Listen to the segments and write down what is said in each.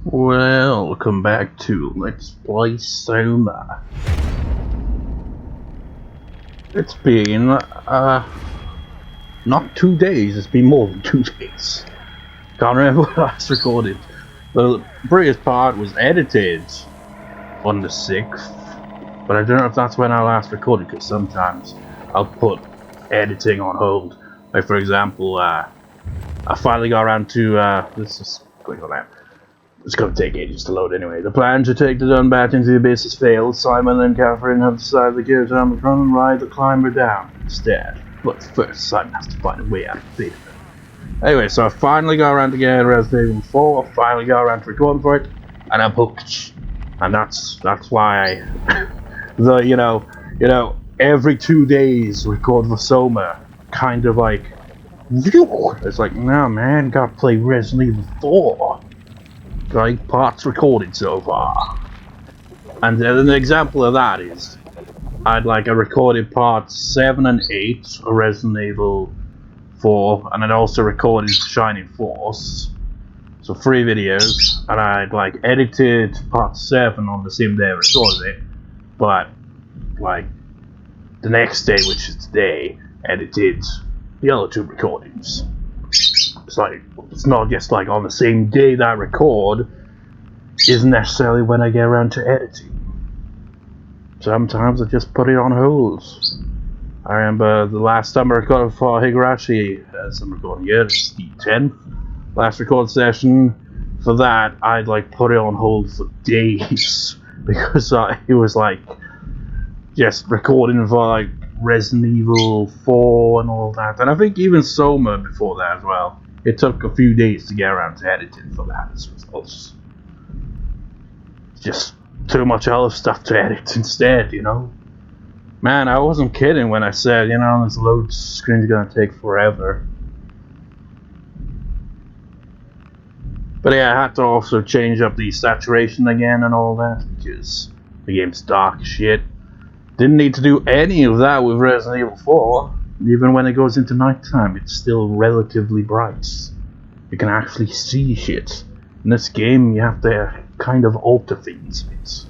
Welcome back to Let's Play Soma. It's been, not 2 days, it's been more than 2 days. Can't remember when I last recorded. The previous part was edited on the 6th, but I don't know if that's when I last recorded, because sometimes I'll put editing on hold. Like, for example, I finally got around to, let's just click on that. It's going to take ages to load anyway. The plan to take the Dun back into the abyss has failed. Simon and Catherine have decided to go down the front and ride the climber down instead. But first, Simon has to find a way out of Theta. Anyway, so I finally got around to getting Resident Evil 4. I finally got around to recording for it, and I'm hooked. And that's why I, every 2 days record for Soma. Kind of like, it's like, no man, gotta play Resident Evil 4. Got parts recorded so far, and an example of that is I recorded parts 7 and 8 of Resident Evil 4, and I'd also recorded Shining Force, so 3 videos, and I'd edited part 7 on the same day I recorded it, but the next day, which is today, edited the other 2 recordings. It's not just on the same day that I record isn't necessarily when I get around to editing. Sometimes I just put it on hold. I remember the last time I recorded for Higurashi, as I'm recording here, it's the 10th last record session. For that, I'd put it on hold for days because it was just recording for Resident Evil 4 and all that, and I think even Soma before that as well. It took a few days to get around to editing for that. It's just too much other stuff to edit instead, Man, I wasn't kidding when I said, this load screen is gonna take forever. But yeah, I had to also change up the saturation again and all that, because the game's dark as shit. Didn't need to do any of that with Resident Evil 4. Even when it goes into nighttime, it's still relatively bright. You can actually see shit. In this game, you have to kind of alter things a bit.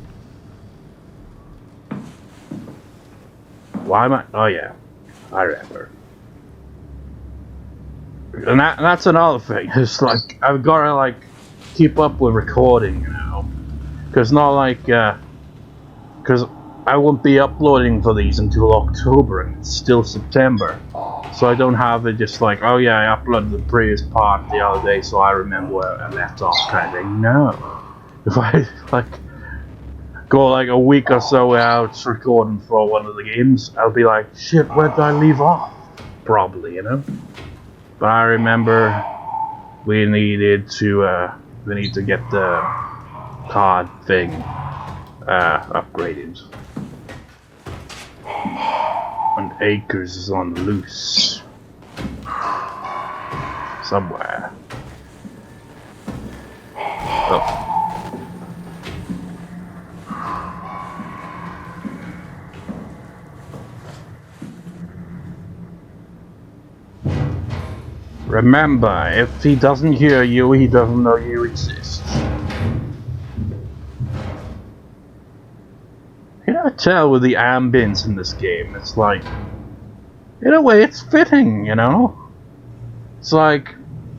Why am I? Oh yeah, I remember. And that's another thing. It's I've gotta keep up with recording, because not because I won't be uploading for these until October, and it's still September. So I don't have it just oh yeah, I uploaded the previous part the other day, so I remember where I left off kind of thing. No. If I go a week or so without recording for one of the games, I'll be shit, where did I leave off? Probably, But I remember we need to get the card thing upgraded. And Akers is on the loose. Somewhere. Oh. Remember, if he doesn't hear you, he doesn't know you exist. You know, tell with the ambience in this game, it's in a way, it's fitting, It's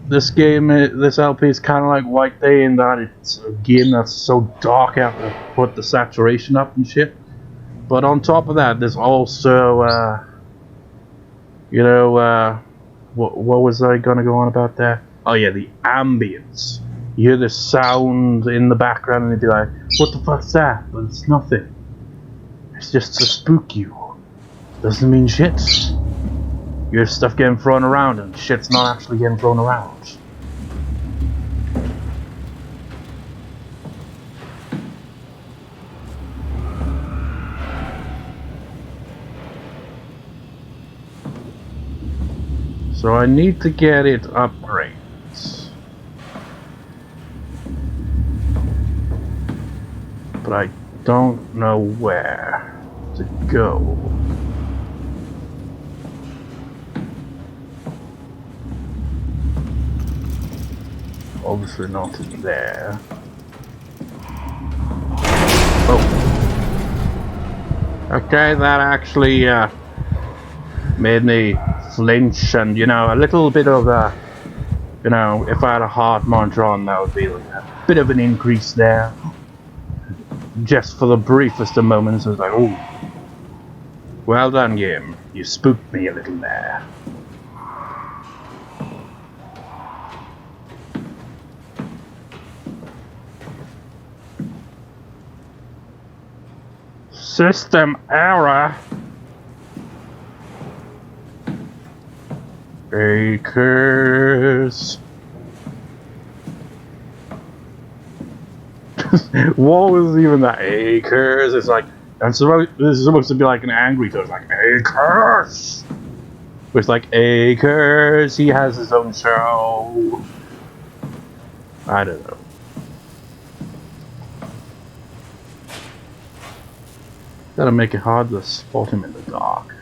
this game, this LP is kind of White Day in that it's a game that's so dark, I have to put the saturation up and shit. But on top of that, there's also, what was I gonna go on about there? Oh yeah, the ambience. You hear this sound in the background and you'd be like, what the fuck's that? But it's nothing. It's just to spook you. Doesn't mean shit. You hear stuff getting thrown around and shit's not actually getting thrown around. So I need to get it upgraded. But I don't know where to go. Obviously not in there. Okay, that actually made me flinch, and you know, a little bit of you know, if I had a heart monitor on, that would be like a bit of an increase there. Just for the briefest of moments, I was like, oh, well done, game. You spooked me a little there. System error. Akers. What was even that? Akers? It's like, this is supposed to be like an angry tone. It's like, Akers! It's like, Akers, he has his own show. I don't know. That'll make it hard to spot him in the dark.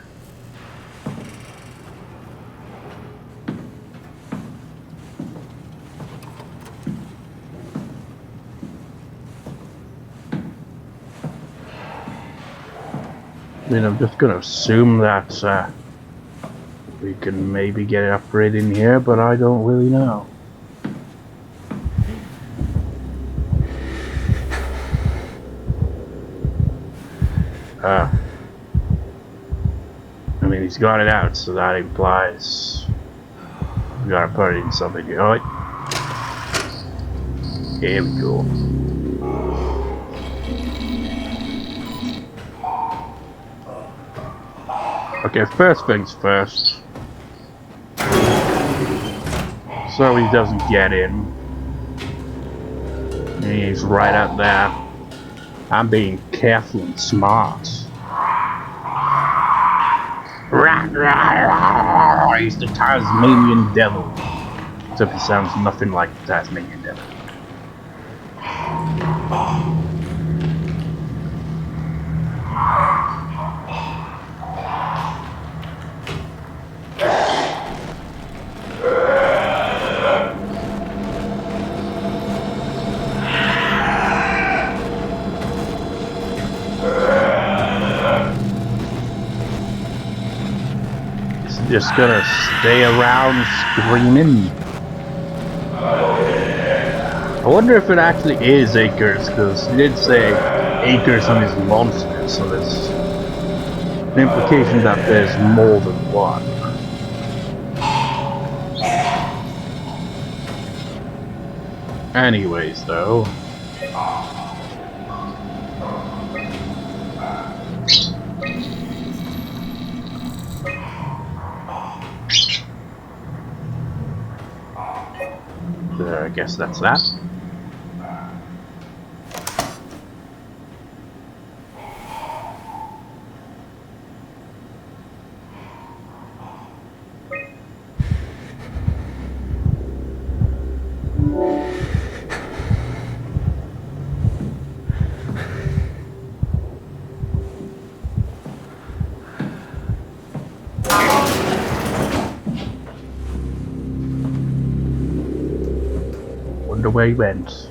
I mean, I'm just gonna assume that we can maybe get an upgrade in here, but I don't really know. I mean, he's got it out, so that implies we gotta put it in something. Alright. Here we go. Okay, first things first. So he doesn't get in. He's right out there. I'm being careful and smart. He's the Tasmanian devil. Except he sounds nothing like the Tasmanian devil. Just gonna stay around screaming. I wonder if it actually is Akers, because he did say Akers on his monster, so there's an implication that there's more than one. Anyways, though. I guess that's that. Wonder where he went.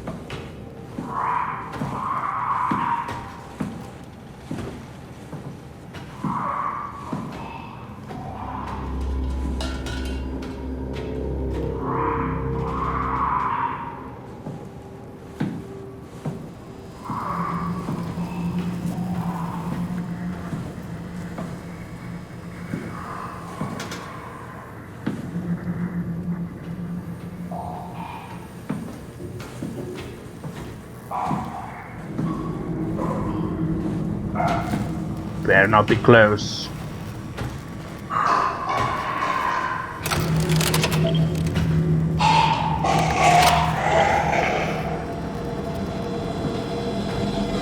Better not be close.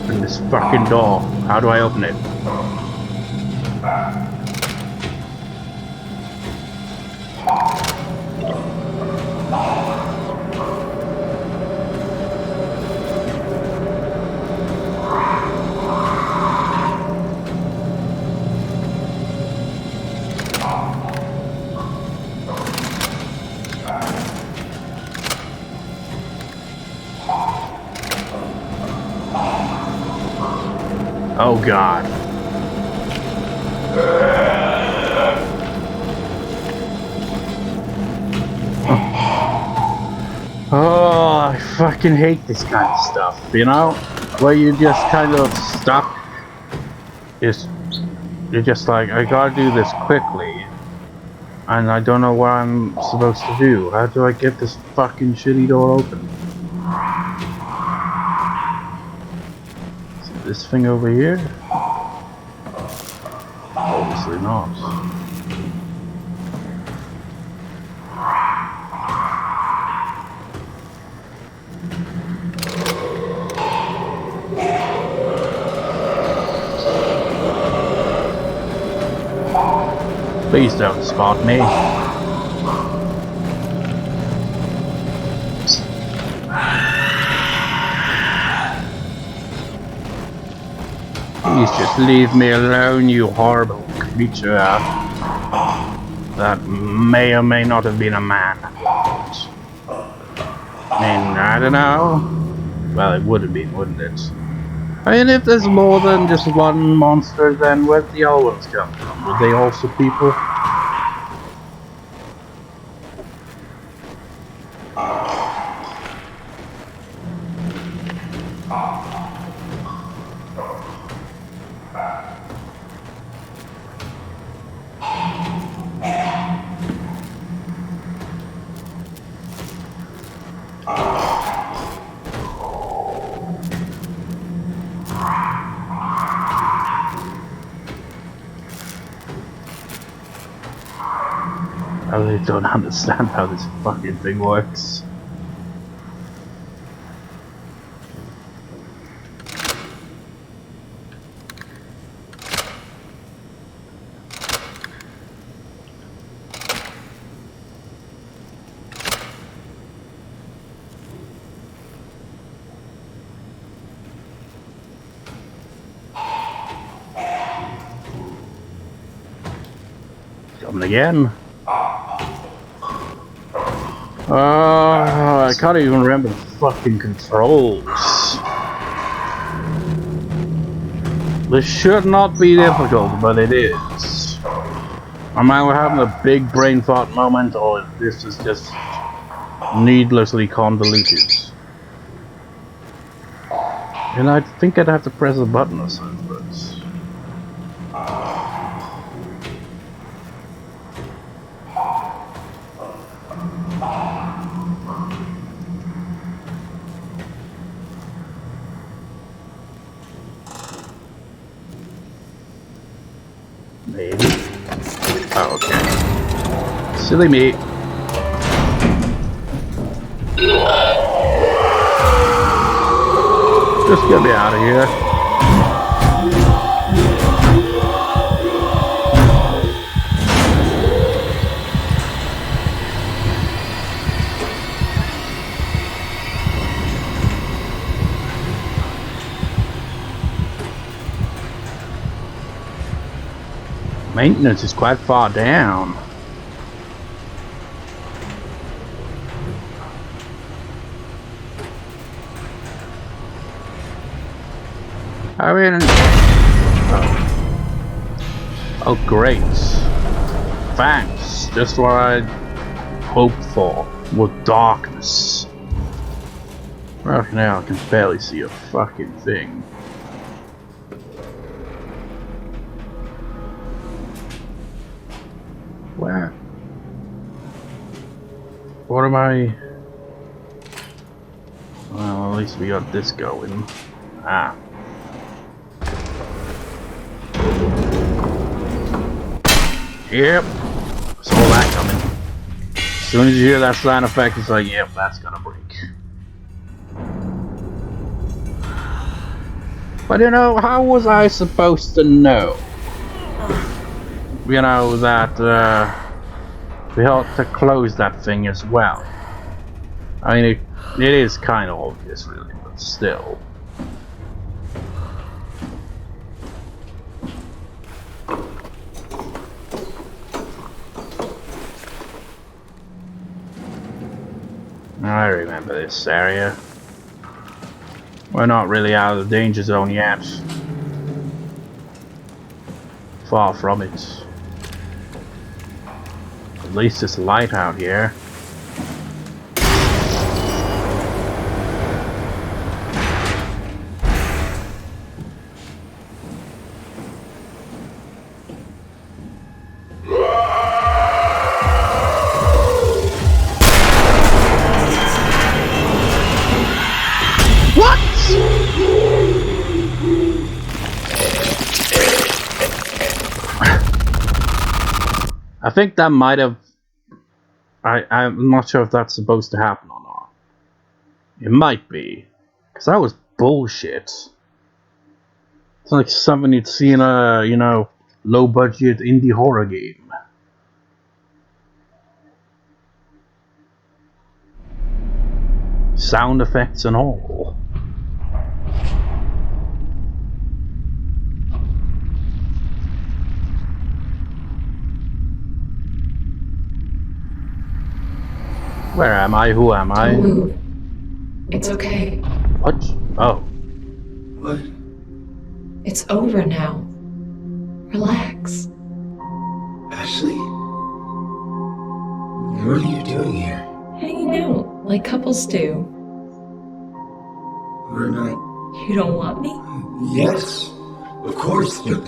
Open this fucking door. How do I open it? Oh God. Oh, I fucking hate this kind of stuff, you know? Where you just kind of stuck. You're just like, I gotta do this quickly. And I don't know what I'm supposed to do. How do I get this fucking shitty door open? Is it this thing over here? Obviously not. Please don't spot me. Please just leave me alone, you horrible creature. That may or may not have been a man. I mean, I don't know. Well, it would have been, wouldn't it? I mean, if there's more than just one monster, then where'd the other ones come from? Were they also people? I really don't understand how this fucking thing works. Coming again. I can't even remember the fucking controls. This should not be difficult, but it is. Am I having a big brain fart moment, or if this is just needlessly convoluted? And I think I'd have to press a button or something, but... maybe. Oh, okay. Silly me. Just get me out of here. Maintenance is quite far down. I mean... Oh great. Thanks. Just what I hoped for. More darkness. Well, now I can barely see a fucking thing. Where? What am I? Well, at least we got this going. Ah. Yep. Saw that coming. As soon as you hear that sound effect, it's like, yep, that's gonna break. But you know, how was I supposed to know? You know, that we ought to close that thing as well. I mean, it is kind of obvious, really, but still. I remember this area. We're not really out of the danger zone yet. Far from it. At least it's light out here. I think that might have... I'm not sure if that's supposed to happen or not. It might be. Because that was bullshit. It's like something you'd see in a, you know, low-budget indie horror game. Sound effects and all. Where am I? Who am I? Don't move. It's okay. What? Oh. What? It's over now. Relax. Ashley? What are you doing here? Hanging out, like couples do. We're not... You don't want me? Yes, of course, but...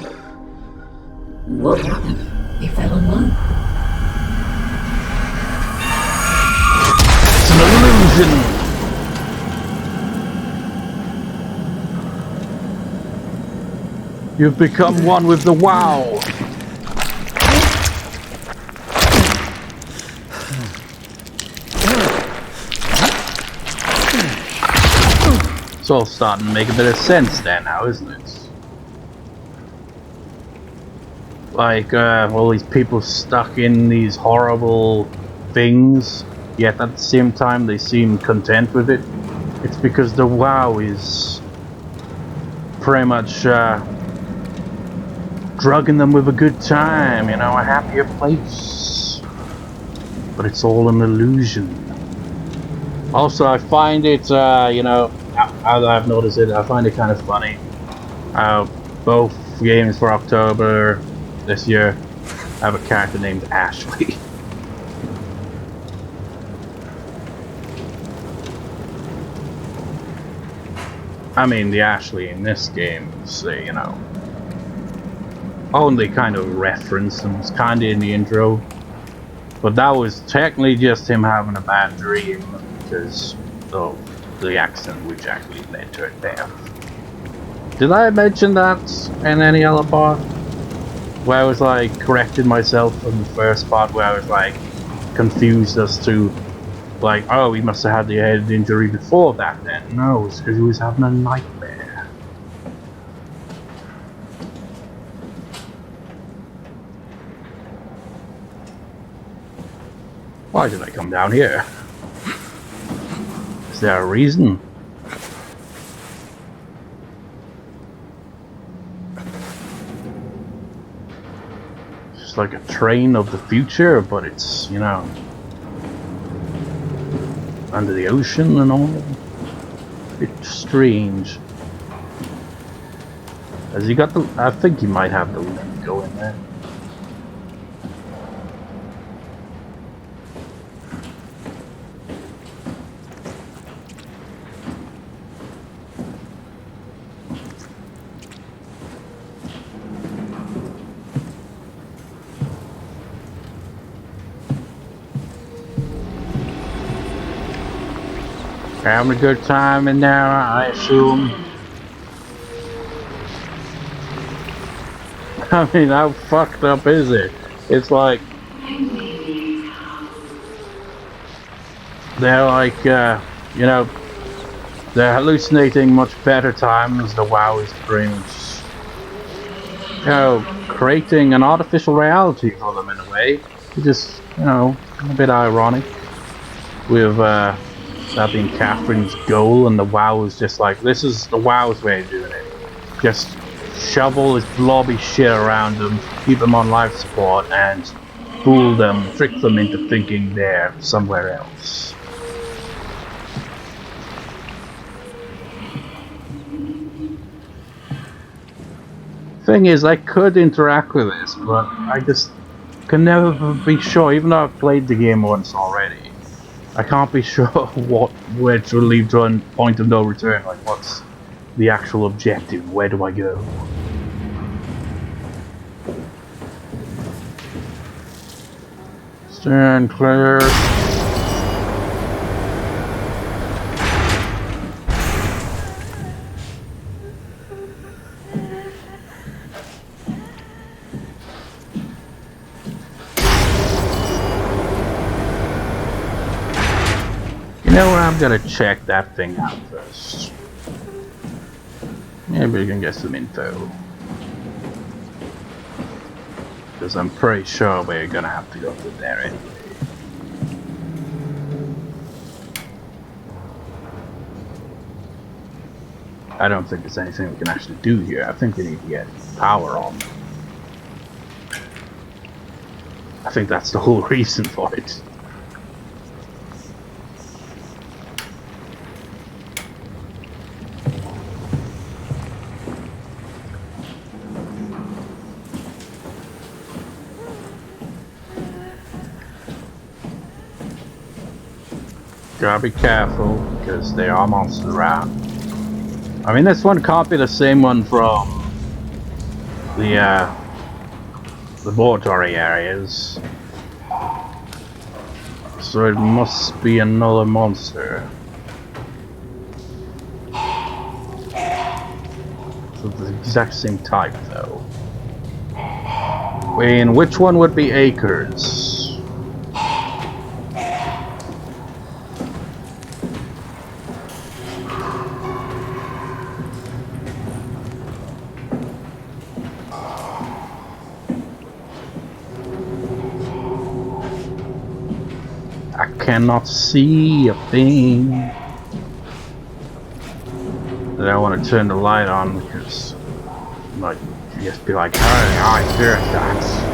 What happened? We fell in love. It's an illusion! You've become one with the WoW! It's all starting to make a bit of sense there now, isn't it? Like, all these people stuck in these horrible things, yet at the same time they seem content with it. It's because the WoW is pretty much, drugging them with a good time, you know, a happier place. But it's all an illusion. Also, I find it, you know, I've noticed it, I find it kind of funny how both games for October this year have a character named Ashley. I mean, the Ashley in this game is, you know, only kind of reference and was kind of in the intro, but that was technically just him having a bad dream because of the accident which actually led to her death. Did I mention that in any other part? Where I was like correcting myself from the first part where I was like confused as to like, oh, he must have had the head injury before that then. No, it's because he was having a nightmare. Why did I come down here? Is there a reason? It's just like a train of the future, but it's, you know, under the ocean and all. It's strange. Has he got the... I think he might have the link going there. Having a good time in there, I assume. I mean, how fucked up is it? It's like... they're like, you know, they're hallucinating much better times. The WoW is pretty much, you know, creating an artificial reality for them in a way. Which is, you know, a bit ironic. With, that being Catherine's goal, and the WoW is just like, this is the WoW's way of doing it. Just shovel this blobby shit around them, keep them on life support, and fool them, trick them into thinking they're somewhere else. Thing is, I could interact with this, but I just can never be sure, even though I've played the game once already. I can't be sure which will lead to a point of no return, like what's the actual objective, where do I go? Stand clear. You know what, I'm gonna check that thing out first. Maybe we can get some info. Because I'm pretty sure we're gonna have to go to there anyway. I don't think there's anything we can actually do here. I think we need to get power on. I think that's the whole reason for it. Gotta be careful, because there are monsters around. I mean, this one can't be the same one from the laboratory areas. So it must be another monster. So the exact same type, though. I mean, which one would be Akers? I cannot see a thing. I don't want to turn the light on because, like, you just be like, hey, I hear that.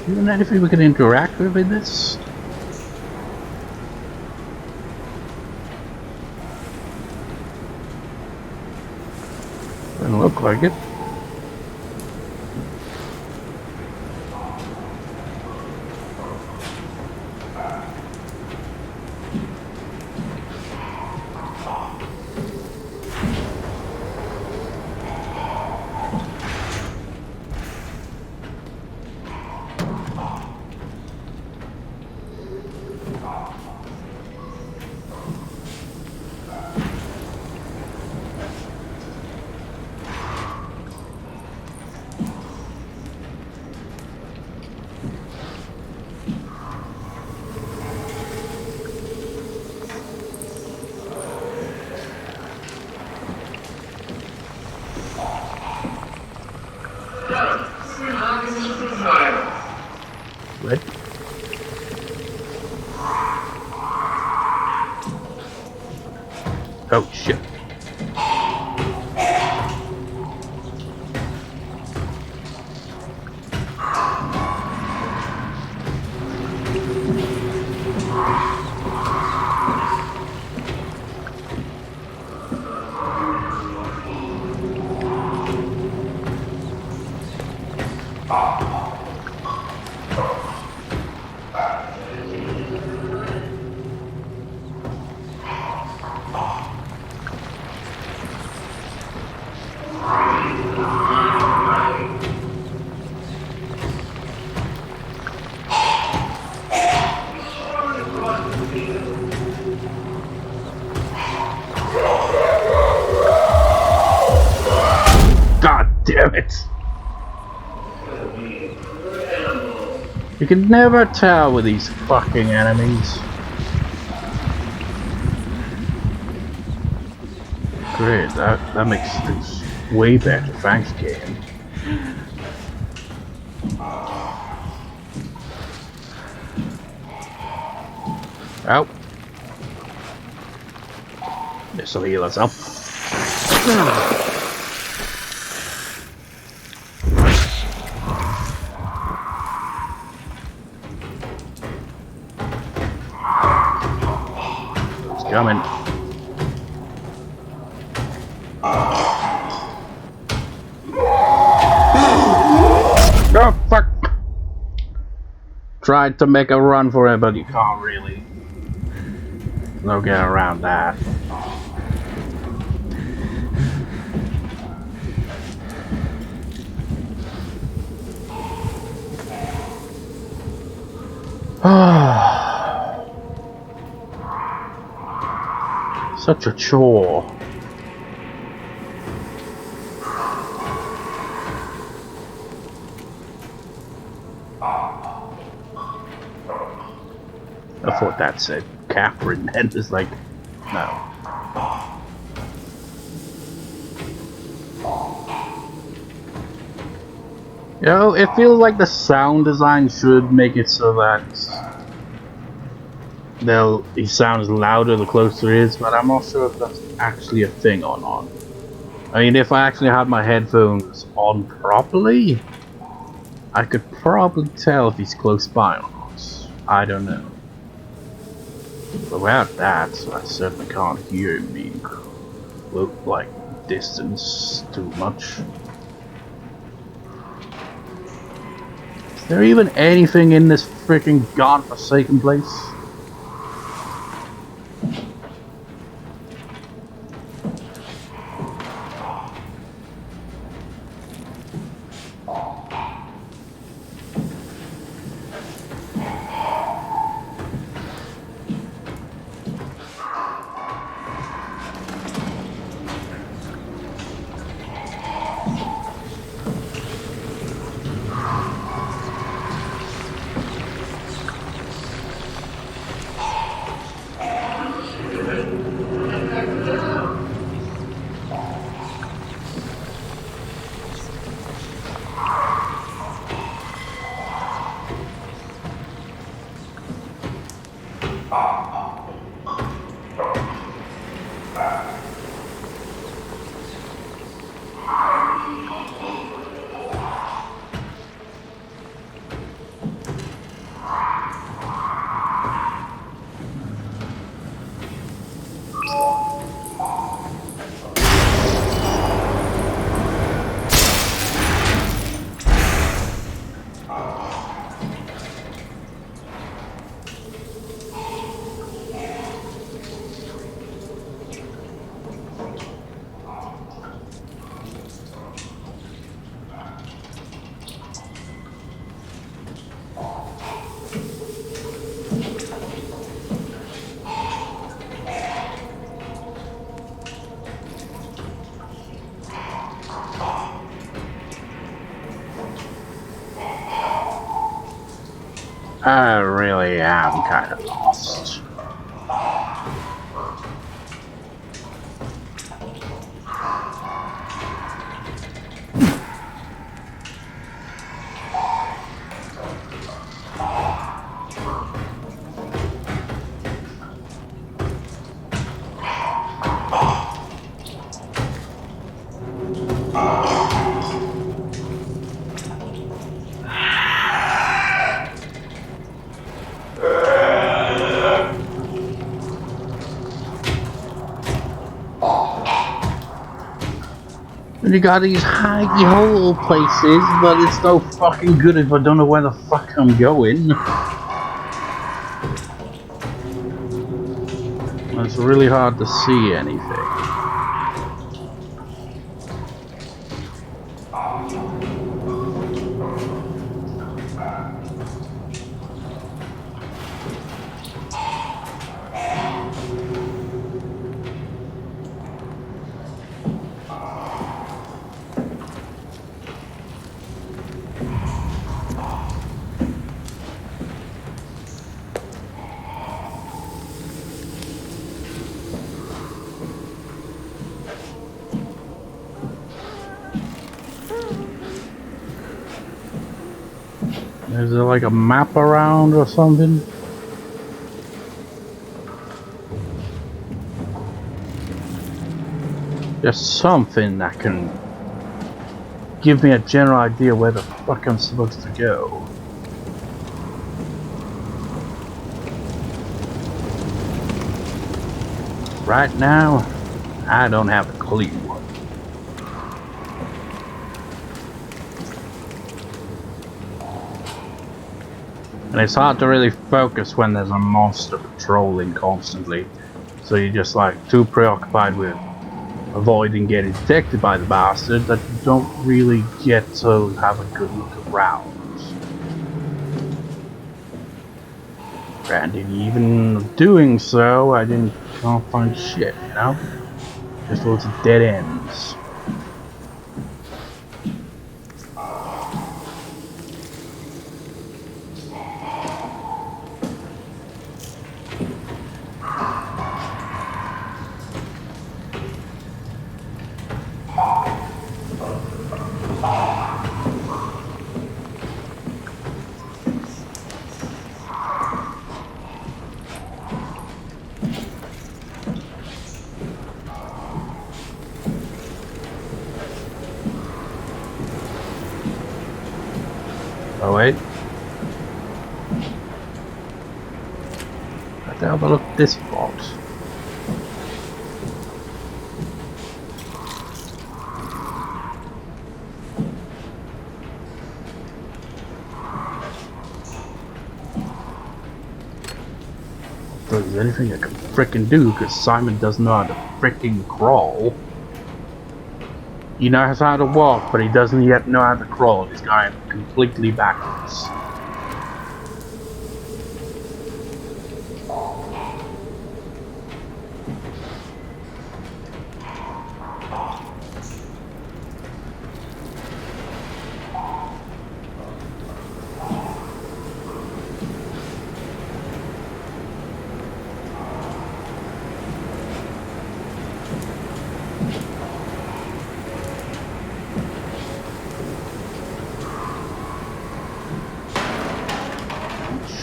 Even anything we can interact with in this? Doesn't look like it. What? Oh shit. Damn it! You can never tell with these fucking enemies. great. That makes things way better. Thanks, game. Oh. This'll heal us up. It's coming. Oh, fuck! Tried to make a run for it, but you can't really. No get around that. Such a chore. I thought that said Catherine, and it's like, no. You know, it feels like the sound design should make it so that he sounds louder the closer he is, but I'm not sure if that's actually a thing or not. I mean, if I actually had my headphones on properly, I could probably tell if he's close by or not. I don't know. But without that, I certainly can't hear him being like distance too much. Is there even anything in this freaking godforsaken place? I really am kind of lost. You got these hidey hole places, but it's no fucking good if I don't know where the fuck I'm going. It's really hard to see anything. Is there like a map around or something? There's something that can give me a general idea where the fuck I'm supposed to go. Right now, I don't have a clue. And it's hard to really focus when there's a monster patrolling constantly. So you're just like too preoccupied with avoiding getting detected by the bastard that you don't really get to have a good look around. And even doing so, I can't find shit, you know? Just loads of dead ends. Oh wait. I have to have a look at this spot. If there's anything I can frickin' do, because Simon doesn't know how to frickin' crawl. He knows how to walk, but he doesn't yet know how to crawl. He's going completely backwards.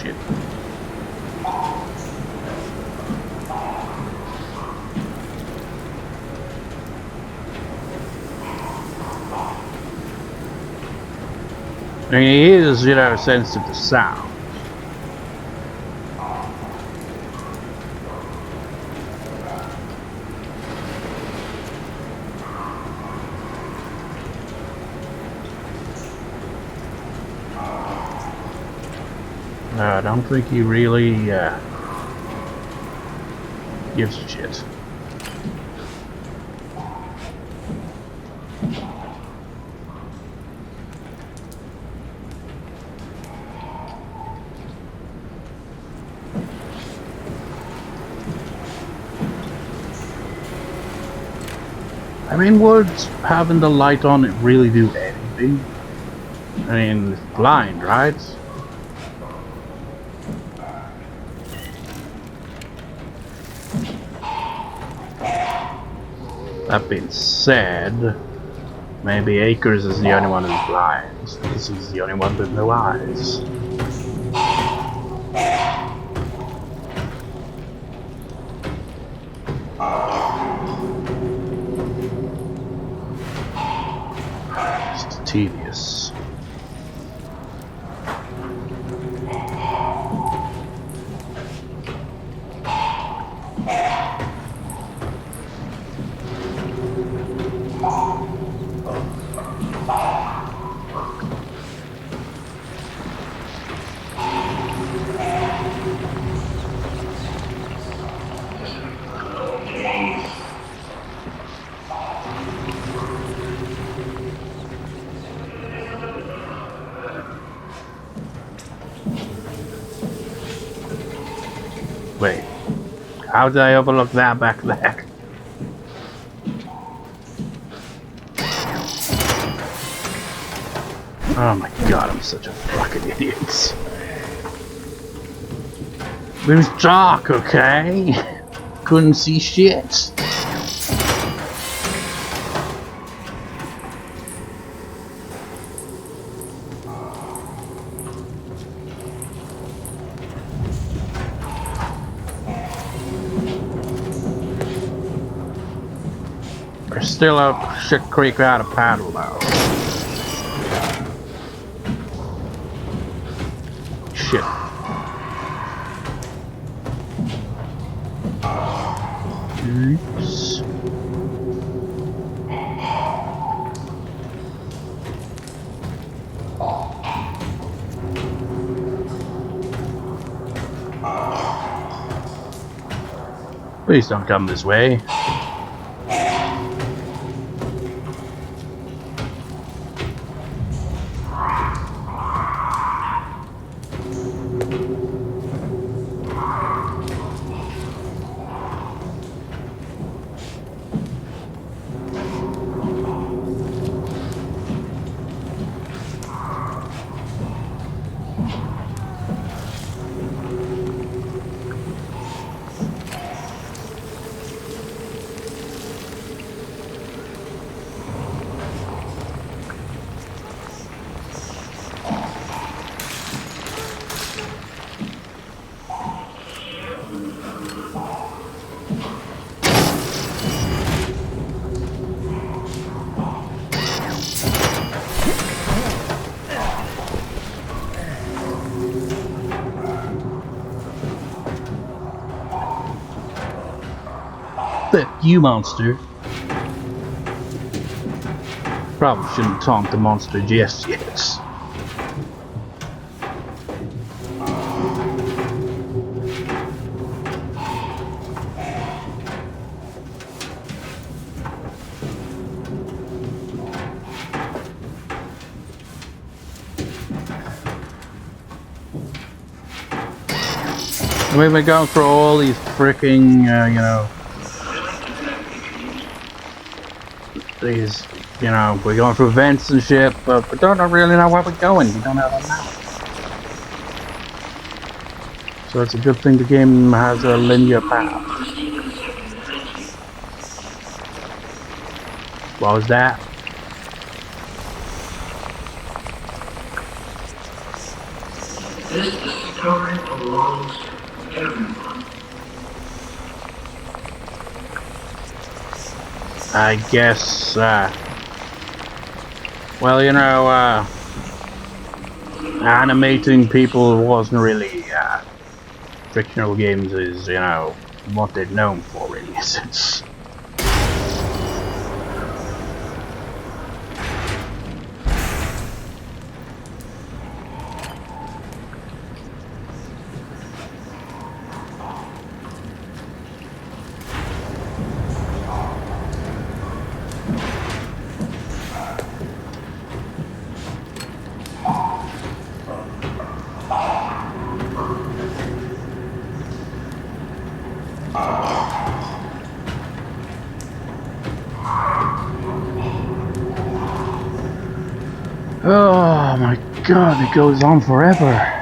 Shit. I mean, he is, you know, sensitive to sound. I don't think he really gives a shit. I mean, would having the light on it really do anything? I mean, it's blind, right? That being said, maybe Akers is the only one who's blind, because he's the only one with no eyes. It's tedious. Wait, how did I overlook that back there? Oh my god, I'm such a fucking idiot. It was dark, okay? Couldn't see shit. We're still up shit creek out of paddle though. Shit. Oops. Please don't come this way. Fuck you, monster. Probably shouldn't taunt the monster just yet. We've been going through all these freaking, you know, these, you know, we're going through events and shit, but we don't really know where we're going. We don't have a map. So it's a good thing the game has a linear path. What was that? This story belongs to everyone. I guess, well, you know, animating people wasn't really, fictional games is, you know, what they're known for, really, is it? Oh my god, it goes on forever.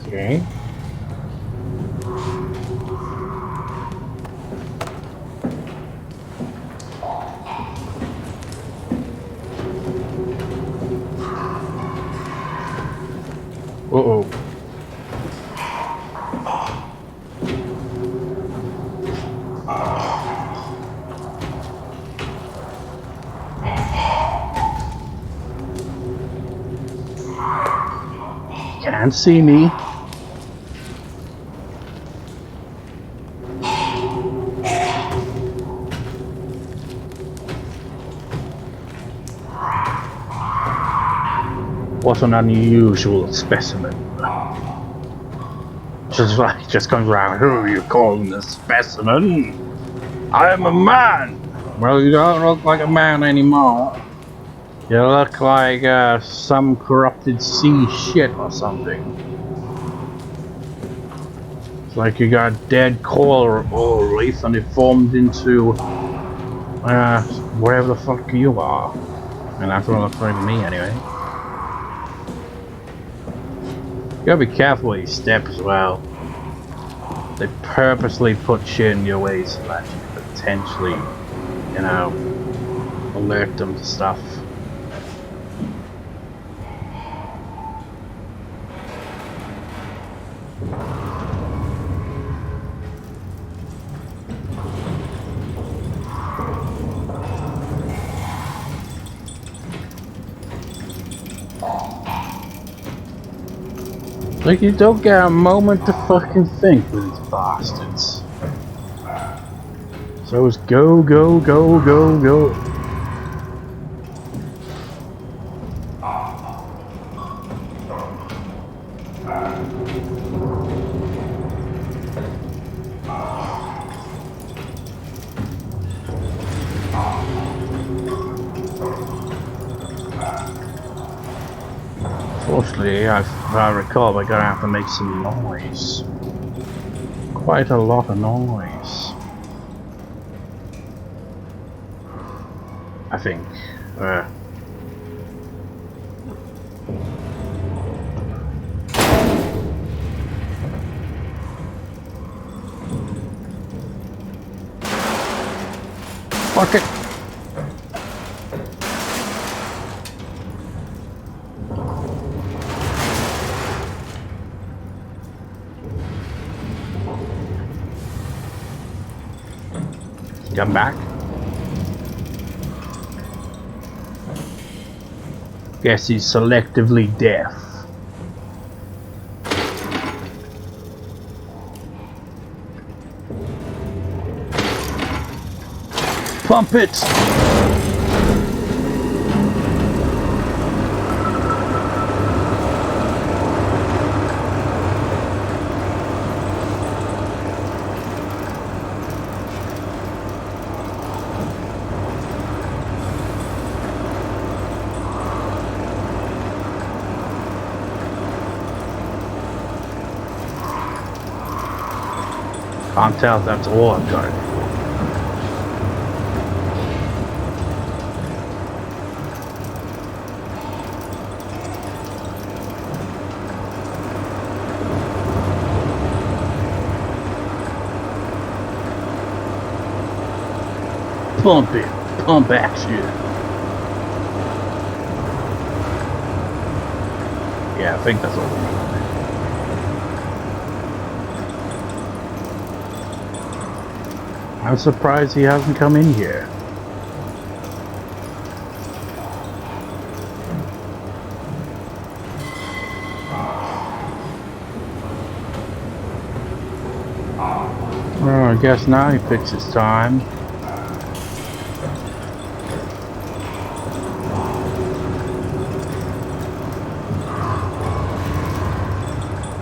Okay. Uh-oh. Can't see me. What an unusual specimen. Just comes around, who are you calling a specimen? I am a man! Well, you don't look like a man anymore. You look like some corrupted sea shit or something. like you got dead coral reef and it formed into wherever the fuck you are. And that's what it looks like to me anyway. You gotta be careful where you step as well. They purposely put shit in your way so that you could potentially, you know, alert them to stuff. Like, you don't get a moment to fucking think with these bastards. So it's go, go, go, go, go. Fortunately, if I recall, we're gonna have to make some noise. Quite a lot of noise. I think. Fuck it! Come back. Guess he's selectively deaf. Pump it! Can't tell if that's all I've got. Pump it, pump action. Yeah, I think that's all we need. I'm surprised he hasn't come in here. Oh, I guess now he picks his time.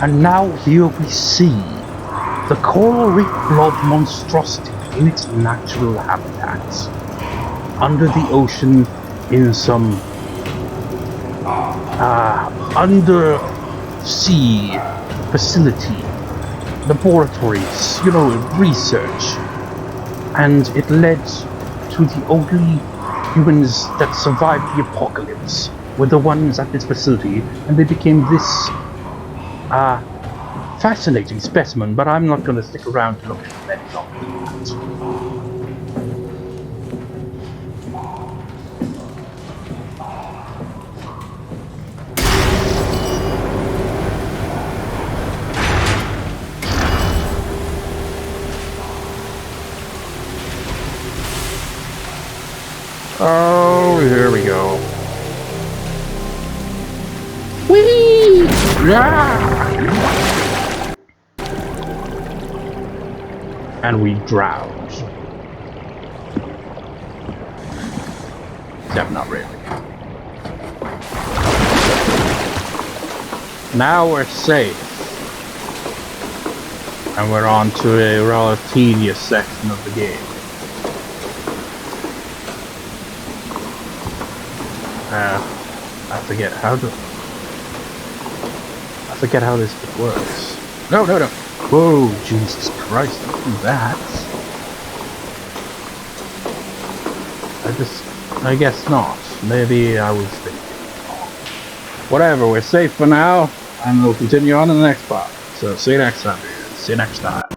And now here we see the coral reef blob monstrosity in its natural habitat, under the ocean in some undersea facility, laboratories, you know, research. And it led to the only humans that survived the apocalypse were the ones at this facility, and they became this fascinating specimen, but I'm not going to stick around to look at them any longer than that. Oh, here we go. Whee! Yeah! And we drowned. Except not really. Now we're safe. And we're on to a rather tedious section of the game. I forget how this works. No, no, no. Whoa, Jesus Christ, don't do that. I guess not. Maybe I was thinking. Whatever, we're safe for now, and we'll continue on in the next part. So see you next time. See you next time.